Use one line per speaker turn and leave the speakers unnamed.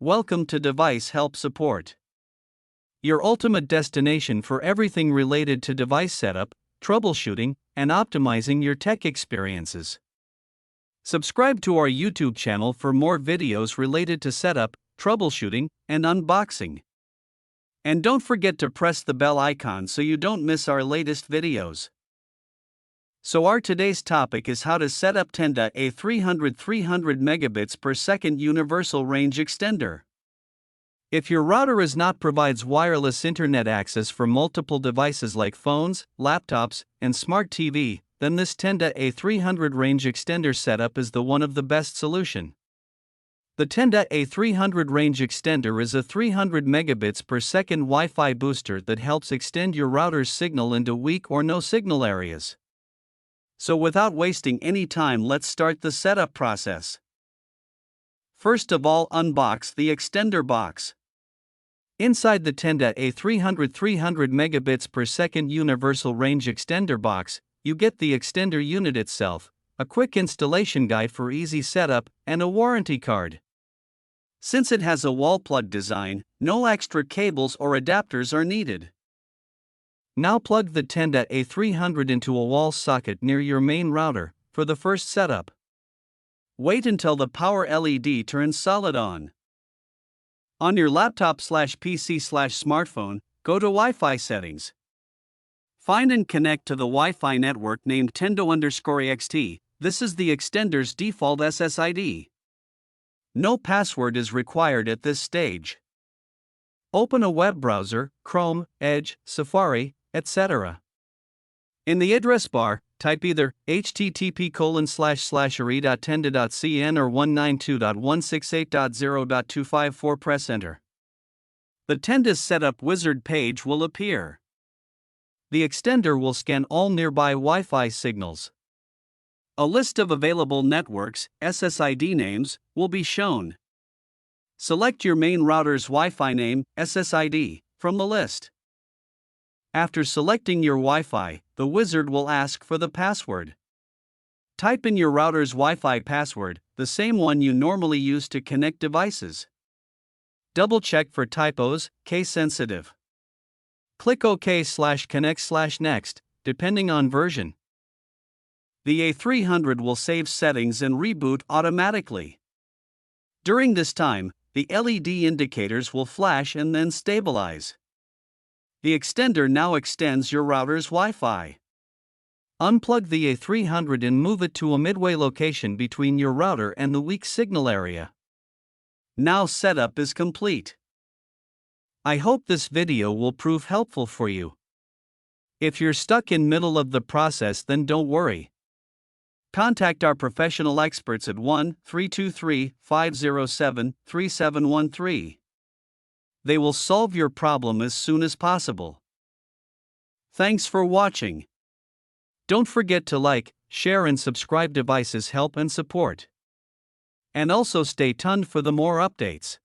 Welcome to Device Help Support, your ultimate destination for everything related to device setup, troubleshooting, and optimizing your tech experiences. Subscribe to our YouTube channel for more videos related to setup, troubleshooting, and unboxing. And don't forget to press the bell icon so you don't miss our latest videos. So our today's topic is how to set up Tenda A300 300 megabits per second universal range extender. If your router provides wireless internet access for multiple devices like phones, laptops, and smart TV, then this Tenda A300 range extender setup is one of the best solution. The Tenda A300 range extender is a 300 megabits per second Wi-Fi booster that helps extend your router's signal into weak or no signal areas. So without wasting any time, let's start the setup process. First of all, unbox the extender box. Inside the Tenda A300 300 megabits per second universal range extender box, you get the extender unit itself, a quick installation guide for easy setup, and a warranty card. Since it has a wall plug design, no extra cables or adapters are needed. Now plug the Tenda A300 into a wall socket near your main router for the first setup. Wait until the power LED turns solid on. On your laptop/PC/smartphone, go to Wi-Fi settings. Find and connect to the Wi-Fi network named Tenda_EXT. This is the extender's default SSID. No password is required at this stage. Open a web browser, Chrome, Edge, Safari, etc. In the address bar, type either http://re.tenda.cn or 192.168.0.254. Press enter. The Tenda's setup wizard page will appear. The extender will scan all nearby Wi-Fi signals. A list of available networks, SSID names, will be shown. Select your main router's Wi-Fi name, SSID, from the list. After selecting your Wi-Fi, the wizard will ask for the password. Type in your router's Wi-Fi password, the same one you normally use to connect devices. Double-check for typos, case-sensitive. Click OK/connect/next, depending on version. The A300 will save settings and reboot automatically. During this time, the LED indicators will flash and then stabilize. The extender now extends your router's Wi-Fi. Unplug the A300 and move it to a midway location between your router and the weak signal area. Now setup is complete. I hope this video will prove helpful for you. If you're stuck in middle of the process, then don't worry. Contact our professional experts at 1-323-507-3713. They will solve your problem as soon as possible. Thanks for watching. Don't forget to like, share and subscribe. Devices Help and Support. And also stay tuned for the more updates.